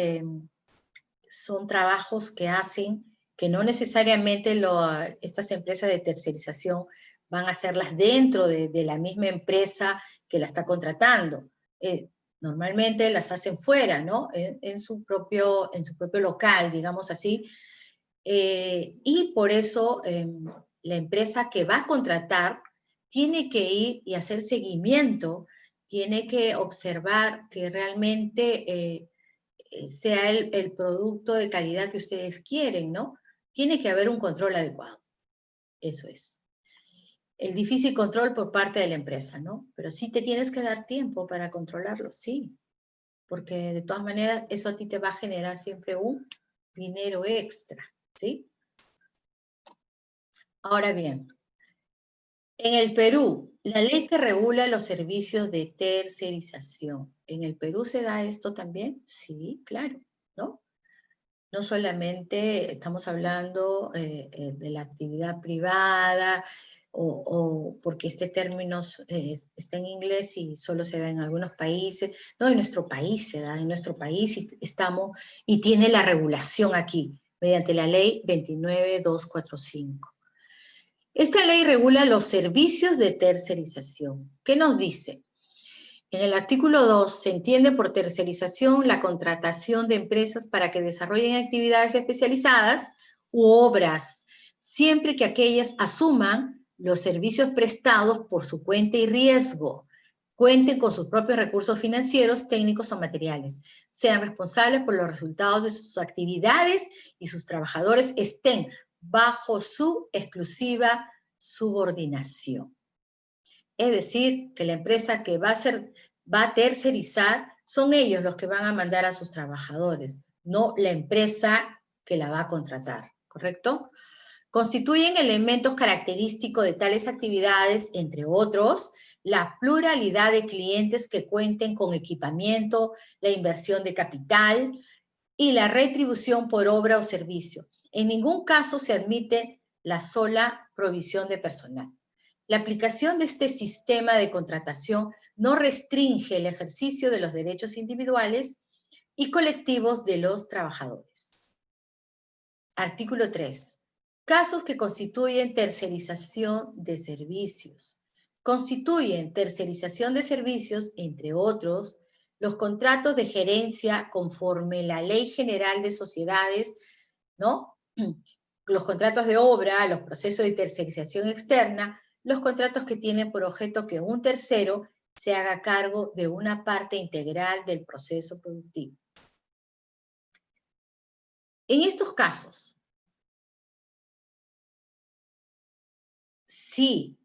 son trabajos que hacen que no necesariamente estas empresas de tercerización van a hacerlas dentro de la misma empresa que la está contratando. Normalmente las hacen fuera, ¿no? En su propio local, digamos así. Y por eso la empresa que va a contratar tiene que ir y hacer seguimiento, tiene que observar que realmente sea el producto de calidad que ustedes quieren, ¿no? Tiene que haber un control adecuado. Eso es. El difícil control por parte de la empresa, ¿no? Pero sí te tienes que dar tiempo para controlarlo, sí. Porque de todas maneras eso a ti te va a generar siempre un dinero extra, ¿sí? Ahora bien, en el Perú, la ley que regula los servicios de tercerización, ¿en el Perú se da esto también? Sí, claro, ¿no? No solamente estamos hablando de la actividad privada o porque este término está en inglés y solo se da en algunos países. No, en nuestro país se da, en nuestro país estamos y tiene la regulación aquí mediante la ley 29245. Esta ley regula los servicios de tercerización. ¿Qué nos dice? En el artículo 2 se entiende por tercerización la contratación de empresas para que desarrollen actividades especializadas u obras, siempre que aquellas asuman los servicios prestados por su cuenta y riesgo, cuenten con sus propios recursos financieros, técnicos o materiales, sean responsables por los resultados de sus actividades y sus trabajadores estén bajo su exclusiva subordinación. Es decir, que la empresa que va a tercerizar son ellos los que van a mandar a sus trabajadores, no la empresa que la va a contratar, ¿correcto? Constituyen elementos característicos de tales actividades, entre otros, la pluralidad de clientes que cuenten con equipamiento, la inversión de capital y la retribución por obra o servicio. En ningún caso se admite la sola provisión de personal. La aplicación de este sistema de contratación no restringe el ejercicio de los derechos individuales y colectivos de los trabajadores. Artículo 3. Casos que constituyen tercerización de servicios. Constituyen tercerización de servicios, entre otros, los contratos de gerencia conforme la Ley General de Sociedades, ¿no? Los contratos de obra, los procesos de tercerización externa, los contratos que tienen por objeto que un tercero se haga cargo de una parte integral del proceso productivo. En estos casos, si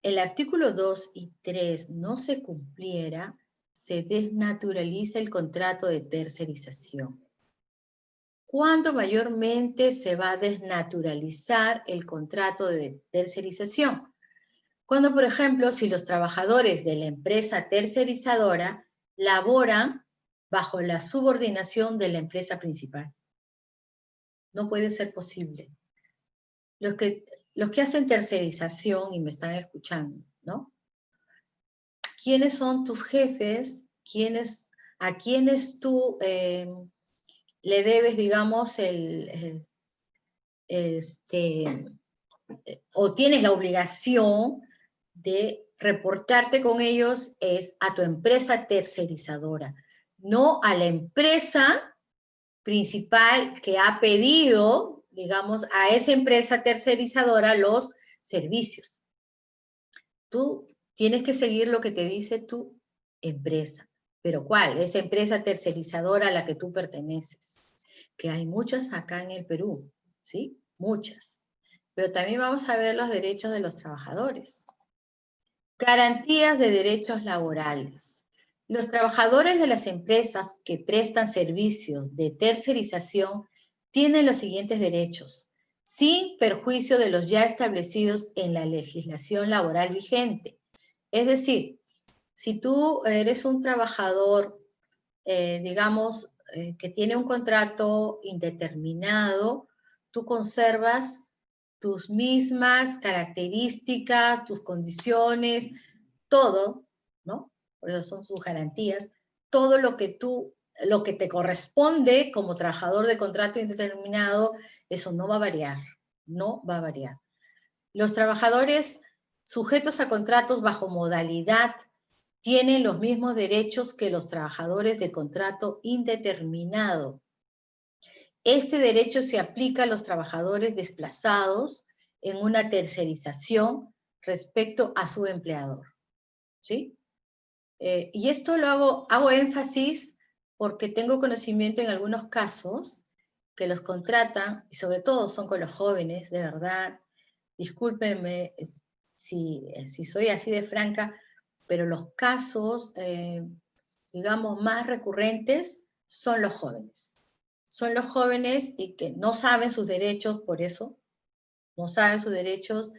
el artículo 2 y 3 no se cumpliera, se desnaturaliza el contrato de tercerización. ¿Cuándo mayormente se va a desnaturalizar el contrato de tercerización? Cuando, por ejemplo, si los trabajadores de la empresa tercerizadora laboran bajo la subordinación de la empresa principal. No puede ser posible. Los que hacen tercerización y me están escuchando, ¿no? ¿Quiénes son tus jefes? ¿A quiénes tú le debes, digamos, o tienes la obligación de reportarte con ellos? Es a tu empresa tercerizadora, no a la empresa principal que ha pedido, digamos, a esa empresa tercerizadora los servicios. Tú tienes que seguir lo que te dice tu empresa. ¿Pero cuál? Esa empresa tercerizadora a la que tú perteneces. Que hay muchas acá en el Perú, ¿sí? Muchas. Pero también vamos a ver los derechos de los trabajadores. Garantías de derechos laborales. Los trabajadores de las empresas que prestan servicios de tercerización tienen los siguientes derechos, sin perjuicio de los ya establecidos en la legislación laboral vigente. Es decir, si tú eres un trabajador, digamos, que tiene un contrato indeterminado, tú conservas tus mismas características, tus condiciones, todo, ¿no? Por eso son sus garantías, todo lo que te corresponde como trabajador de contrato indeterminado, eso no va a variar, no va a variar. Los trabajadores sujetos a contratos bajo modalidad tienen los mismos derechos que los trabajadores de contrato indeterminado. Este derecho se aplica a los trabajadores desplazados en una tercerización respecto a su empleador, ¿sí? Y esto lo hago énfasis porque tengo conocimiento en algunos casos que los contratan, y sobre todo son con los jóvenes, de verdad, discúlpenme si soy así de franca, pero los casos, digamos, más recurrentes son los jóvenes. Son los jóvenes y que no saben sus derechos, por eso, no saben sus derechos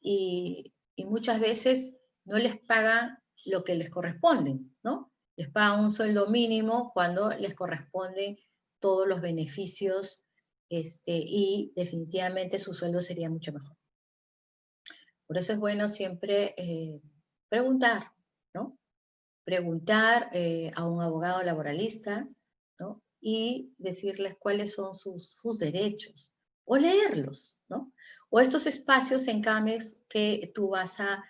y muchas veces no les pagan lo que les corresponde, ¿no? Les pagan un sueldo mínimo cuando les corresponden todos los beneficios y definitivamente su sueldo sería mucho mejor. Por eso es bueno siempre preguntar, ¿no? Preguntar a un abogado laboralista, ¿no? Y decirles cuáles son sus derechos, o leerlos, ¿no? O estos espacios en CAMEX que tú vas a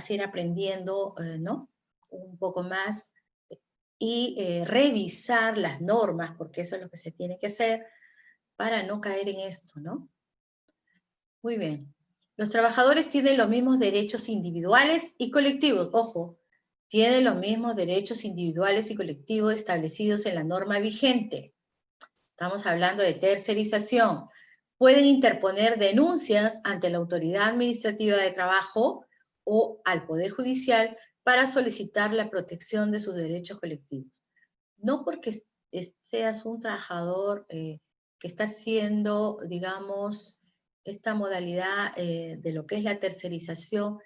ir aprendiendo, ¿no? Un poco más y revisar las normas, porque eso es lo que se tiene que hacer para no caer en esto, ¿no? Muy bien. Los trabajadores tienen los mismos derechos individuales y colectivos. Ojo, tienen los mismos derechos individuales y colectivos establecidos en la norma vigente. Estamos hablando de tercerización. Pueden interponer denuncias ante la Autoridad Administrativa de Trabajo o al Poder Judicial para solicitar la protección de sus derechos colectivos. No porque seas un trabajador que está haciendo, digamos, esta modalidad de lo que es la tercerización,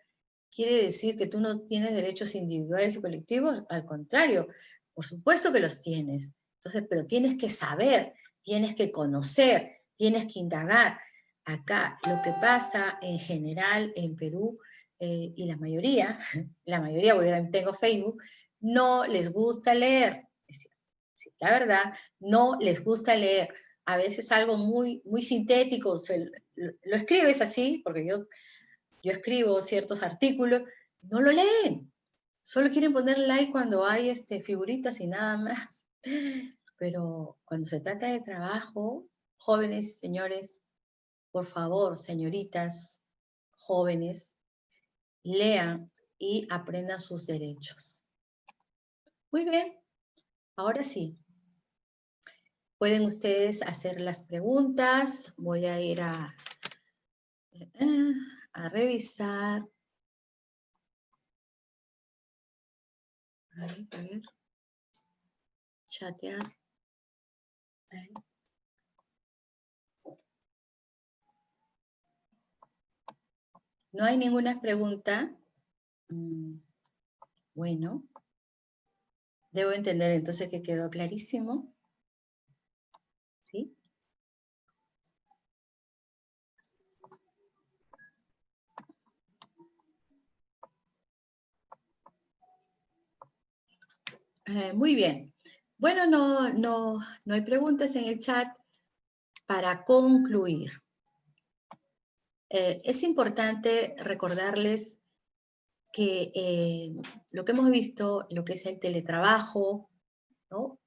quiere decir que tú no tienes derechos individuales y colectivos. Al contrario, por supuesto que los tienes. Entonces, pero tienes que saber, tienes que conocer, tienes que indagar. Acá lo que pasa en general en Perú, y la mayoría, porque yo también tengo Facebook, no les gusta leer. La verdad, no les gusta leer. a veces algo muy, muy sintético, lo escribes así, porque yo escribo ciertos artículos, no lo leen. Solo quieren poner like cuando hay figuritas y nada más. Pero cuando se trata de trabajo, jóvenes y señores, por favor, señoritas, jóvenes, lean y aprendan sus derechos. Muy bien, ahora sí. Pueden ustedes hacer las preguntas. Voy a ir a revisar. A ver. Chatear. No hay ninguna pregunta. Bueno. Debo entender entonces que quedó clarísimo. ¿Sí? Muy bien. Bueno, no hay preguntas en el chat. Para concluir, es importante recordarles que lo que hemos visto, lo que es el teletrabajo, ¿no?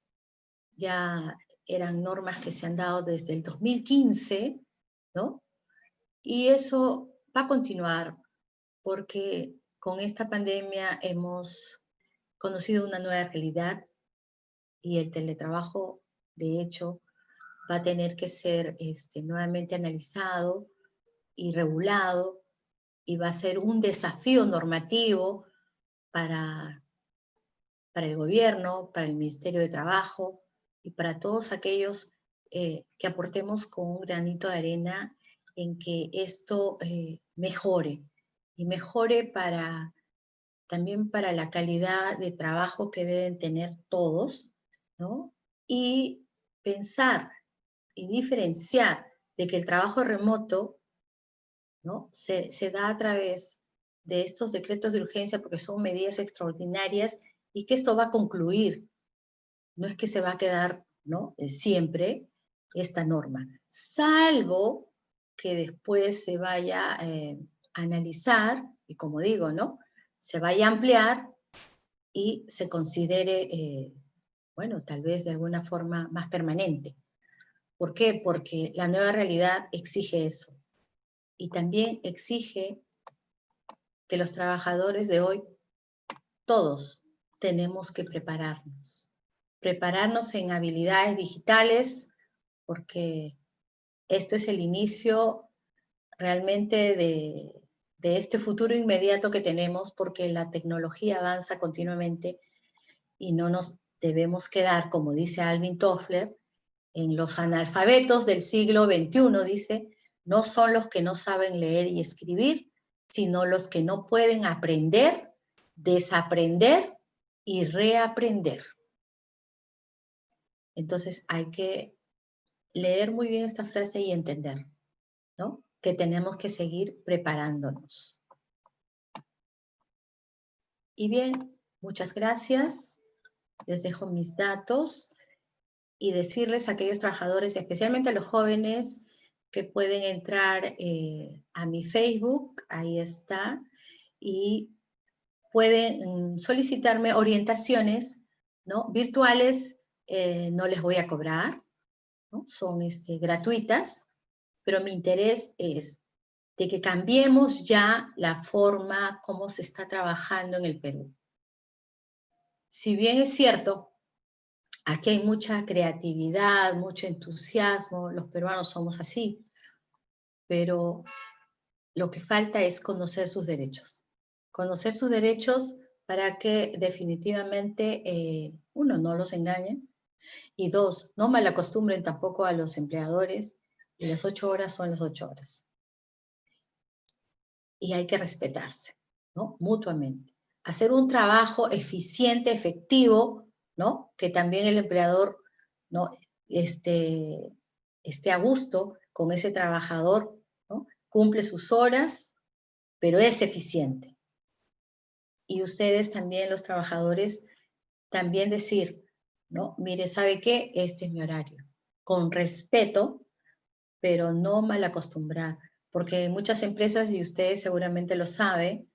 Ya eran normas que se han dado desde el 2015, ¿no? Y eso va a continuar porque con esta pandemia hemos conocido una nueva realidad y el teletrabajo, de hecho, va a tener que ser nuevamente analizado y regulado y va a ser un desafío normativo para el gobierno, para el Ministerio de Trabajo y para todos aquellos que aportemos con un granito de arena en que esto mejore y mejore también para la calidad de trabajo que deben tener todos, ¿no? Y pensar y diferenciar de que el trabajo remoto, ¿no? se da a través de estos decretos de urgencia porque son medidas extraordinarias y que esto va a concluir. No es que se va a quedar, ¿no? Siempre esta norma, salvo que después se vaya a analizar, y como digo, ¿no? Se vaya a ampliar y se considere, bueno, tal vez de alguna forma más permanente. ¿Por qué? Porque la nueva realidad exige eso. Y también exige que los trabajadores de hoy, todos, tenemos que prepararnos. Prepararnos en habilidades digitales, porque esto es el inicio realmente de este futuro inmediato que tenemos, porque la tecnología avanza continuamente y no nos debemos quedar, como dice Alvin Toffler, en los analfabetos del siglo XXI, dice, no son los que no saben leer y escribir, sino los que no pueden aprender, desaprender y reaprender. Entonces hay que leer muy bien esta frase y entender, ¿no? Que tenemos que seguir preparándonos. Y bien, muchas gracias. Les dejo mis datos y decirles a aquellos trabajadores, especialmente a los jóvenes, que pueden entrar a mi Facebook, ahí está, y pueden solicitarme orientaciones, ¿no? Virtuales, no les voy a cobrar, ¿no? Son gratuitas, pero mi interés es de que cambiemos ya la forma como se está trabajando en el Perú. Si bien es cierto, aquí hay mucha creatividad, mucho entusiasmo, los peruanos somos así, pero lo que falta es conocer sus derechos. Conocer sus derechos para que definitivamente, uno, no los engañe, y dos, no malacostumbren tampoco a los empleadores, y las 8 horas son las 8 horas. Y hay que respetarse, ¿no? Mutuamente. Hacer un trabajo eficiente, efectivo, ¿no? Que también el empleador, ¿no? esté a gusto con ese trabajador, ¿no? Cumple sus horas, pero es eficiente. Y ustedes también, los trabajadores, también decir, ¿no? Mire, ¿sabe qué? Este es mi horario. con respeto, pero no mal acostumbrar, porque en muchas empresas, y ustedes seguramente lo saben,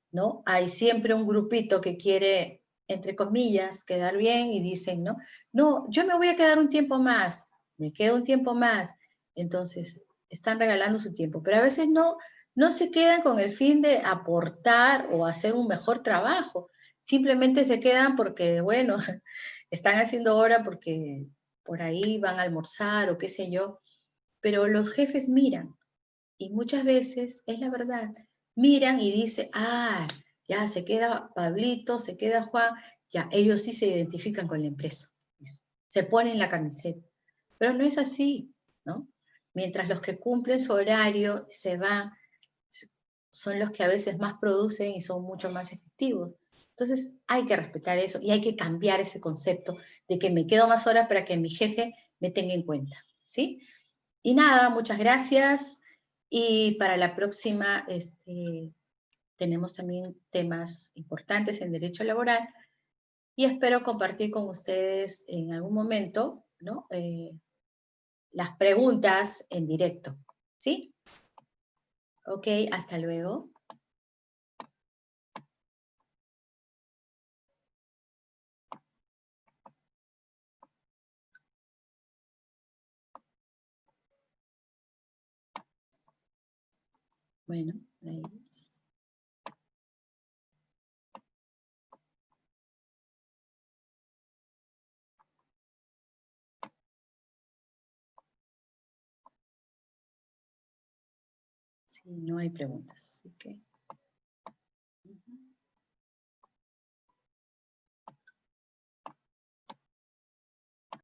¿no? Hay siempre un grupito que quiere, entre comillas, quedar bien y dicen, ¿no? No, yo me voy a quedar un tiempo más, me quedo un tiempo más. Entonces, están regalando su tiempo, pero a veces no se quedan con el fin de aportar o hacer un mejor trabajo. Simplemente se quedan porque, bueno, están haciendo hora porque por ahí van a almorzar o qué sé yo. Pero los jefes miran y muchas veces, es la verdad, miran y dicen, ah, ya se queda Pablito, se queda Juan, ya ellos sí se identifican con la empresa, se ponen la camiseta. Pero no es así, ¿no? Mientras los que cumplen su horario se van, son los que a veces más producen y son mucho más efectivos. Entonces hay que respetar eso y hay que cambiar ese concepto de que me quedo más horas para que mi jefe me tenga en cuenta, ¿sí? Y nada, muchas gracias. Y para la próxima tenemos también temas importantes en derecho laboral y espero compartir con ustedes en algún momento, ¿no? Las preguntas en directo, ¿sí? Ok, hasta luego. Bueno, ahí. Sí, no hay preguntas. Así que...